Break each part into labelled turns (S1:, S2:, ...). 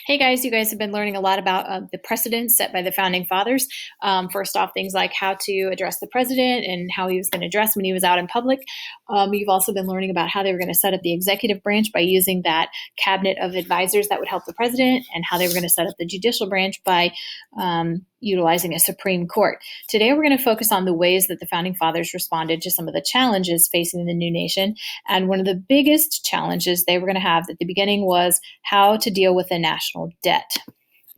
S1: Hey guys, you guys have been learning a lot about the precedents set by the founding fathers. First off, things like how to address the president and how he was going to dress when he was out in public. You've also been learning about how they were going to set up the executive branch by using that cabinet of advisors that would help the president, and how they were going to set up the judicial branch by utilizing a Supreme Court. Today, we're going to focus on the ways that the founding fathers responded to some of the challenges facing the new nation. And one of the biggest challenges they were going to have at the beginning was how to deal with the national debt.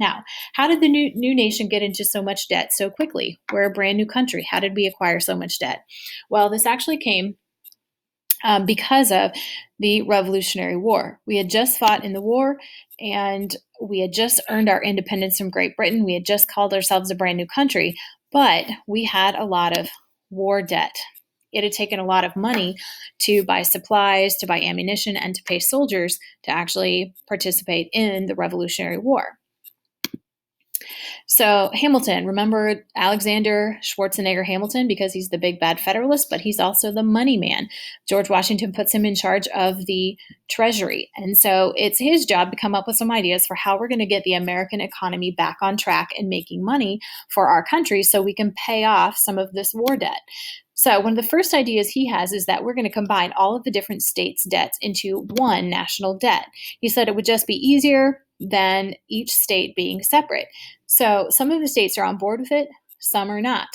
S1: Now, how did the new nation get into so much debt so quickly? We're a brand new country. How did we acquire so much debt? Well, this actually came because of the Revolutionary War. We had just fought in the war, and we had just earned our independence from Great Britain. We had just called ourselves a brand new country, but we had a lot of war debt. It had taken a lot of money to buy supplies, to buy ammunition, and to pay soldiers to actually participate in the Revolutionary War. So Hamilton, remember Alexander Schwarzenegger Hamilton, because he's the big bad Federalist, but he's also the money man. George Washington puts him in charge of the Treasury. And so it's his job to come up with some ideas for how we're going to get the American economy back on track and making money for our country so we can pay off some of this war debt. So one of the first ideas he has is that we're going to combine all of the different states' debts into one national debt. He said it would just be easier than each state being separate. So some of the states are on board with it, some are not.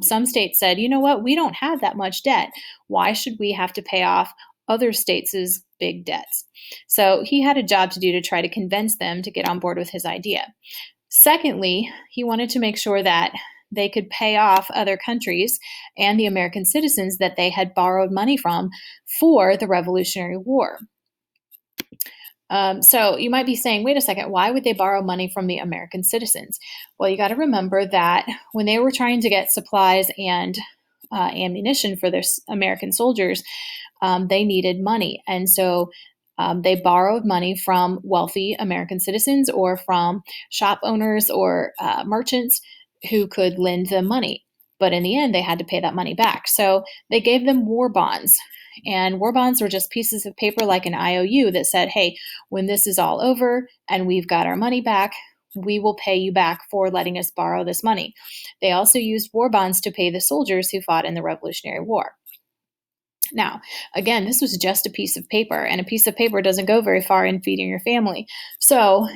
S1: Some states said, you know what, we don't have that much debt. Why should we have to pay off other states' big debts? So he had a job to do to try to convince them to get on board with his idea. Secondly, he wanted to make sure that they could pay off other countries and the American citizens that they had borrowed money from for the Revolutionary War. So you might be saying, wait a second, why would they borrow money from the American citizens? Well, you got to remember that when they were trying to get supplies and ammunition for their American soldiers, they needed money. And so they borrowed money from wealthy American citizens or from shop owners or merchants who could lend them money. But in the end, they had to pay that money back. So they gave them war bonds. And war bonds were just pieces of paper like an IOU that said, hey, when this is all over and we've got our money back, we will pay you back for letting us borrow this money. They also used war bonds to pay the soldiers who fought in the Revolutionary War. Now, again, this was just a piece of paper, and a piece of paper doesn't go very far in feeding your family. So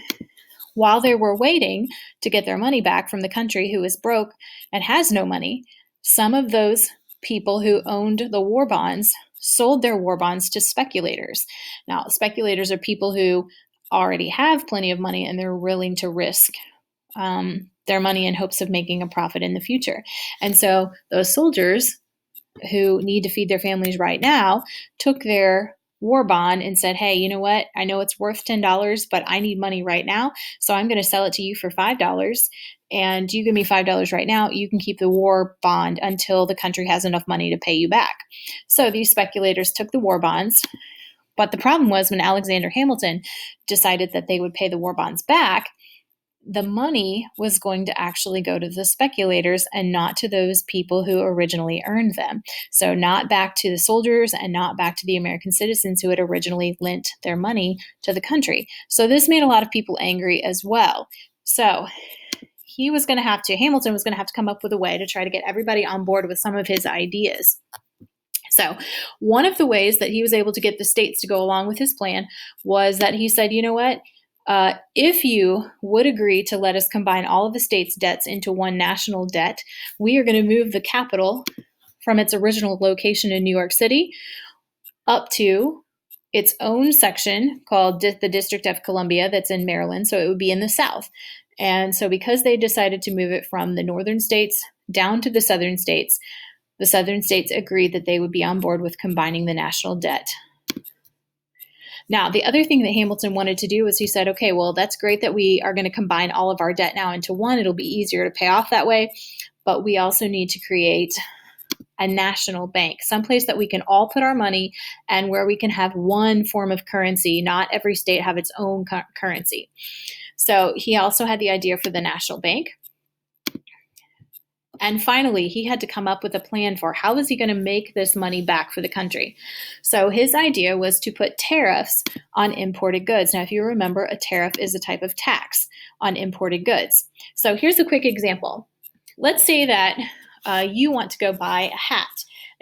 S1: while they were waiting to get their money back from the country who is broke and has no money, some of those people who owned the war bonds sold their war bonds to speculators. Now, speculators are people who already have plenty of money and they're willing to risk their money in hopes of making a profit in the future. And so those soldiers who need to feed their families right now took their war bond and said, hey, you know what? I know it's worth $10, but I need money right now. So I'm going to sell it to you for $5. And you give me $5 right now. You can keep the war bond until the country has enough money to pay you back. So these speculators took the war bonds. But the problem was when Alexander Hamilton decided that they would pay the war bonds back, the money was going to actually go to the speculators and not to those people who originally earned them. So not back to the soldiers and not back to the American citizens who had originally lent their money to the country. So this made a lot of people angry as well. So Hamilton was going to have to come up with a way to try to get everybody on board with some of his ideas. So one of the ways that he was able to get the states to go along with his plan was that he said, you know what? If you would agree to let us combine all of the states' debts into one national debt, we are going to move the capital from its original location in New York City up to its own section called the District of Columbia that's in Maryland, so it would be in the South. And so because they decided to move it from the northern states down to the southern states agreed that they would be on board with combining the national debt. Now, the other thing that Hamilton wanted to do was he said, okay, well, that's great that we are going to combine all of our debt now into one. It'll be easier to pay off that way. But we also need to create a national bank, someplace that we can all put our money and where we can have one form of currency, not every state have its own currency. So he also had the idea for the national bank. And finally, he had to come up with a plan for how was he going to make this money back for the country. So his idea was to put tariffs on imported goods. Now, if you remember, a tariff is a type of tax on imported goods. So here's a quick example. Let's say that you want to go buy a hat,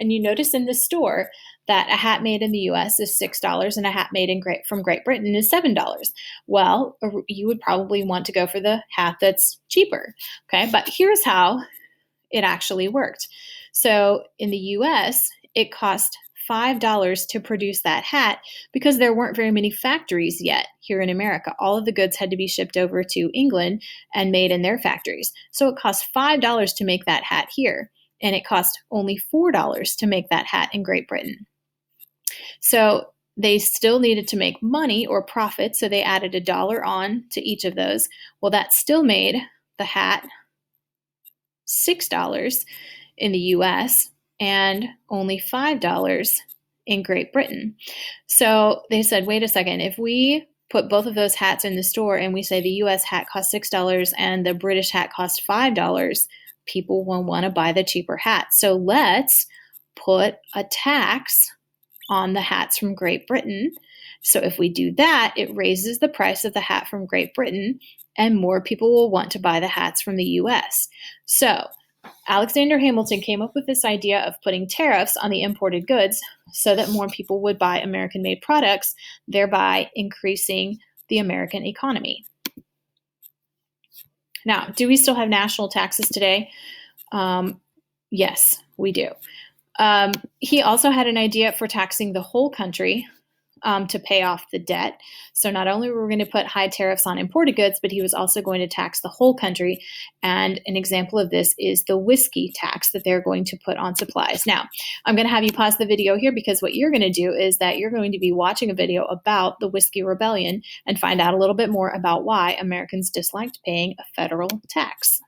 S1: and you notice in the store that a hat made in the US is $6 and a hat made from Great Britain is $7. Well, you would probably want to go for the hat that's cheaper. Okay, but here's how it actually worked. So in the US, it cost $5 to produce that hat because there weren't very many factories yet here in America. All of the goods had to be shipped over to England and made in their factories. So it cost $5 to make that hat here, and it cost only $4 to make that hat in Great Britain. So they still needed to make money or profit, so they added $1 on to each of those. Well, that still made the hat $6 in the US and only $5 in Great Britain. So they said, wait a second, if we put both of those hats in the store and we say the US hat costs $6 and the British hat costs $5, people will want to buy the cheaper hat. So let's put a tax on the hats from Great Britain. So if we do that, it raises the price of the hat from Great Britain, and more people will want to buy the hats from the US. So Alexander Hamilton came up with this idea of putting tariffs on the imported goods so that more people would buy American-made products, thereby increasing the American economy. Now, do we still have national taxes today? Yes, we do. He also had an idea for taxing the whole country to pay off the debt. So not only were we going to put high tariffs on imported goods, but he was also going to tax the whole country. And an example of this is the whiskey tax that they're going to put on supplies. Now, I'm going to have you pause the video here because what you're going to do is that you're going to be watching a video about the Whiskey Rebellion and find out a little bit more about why Americans disliked paying a federal tax.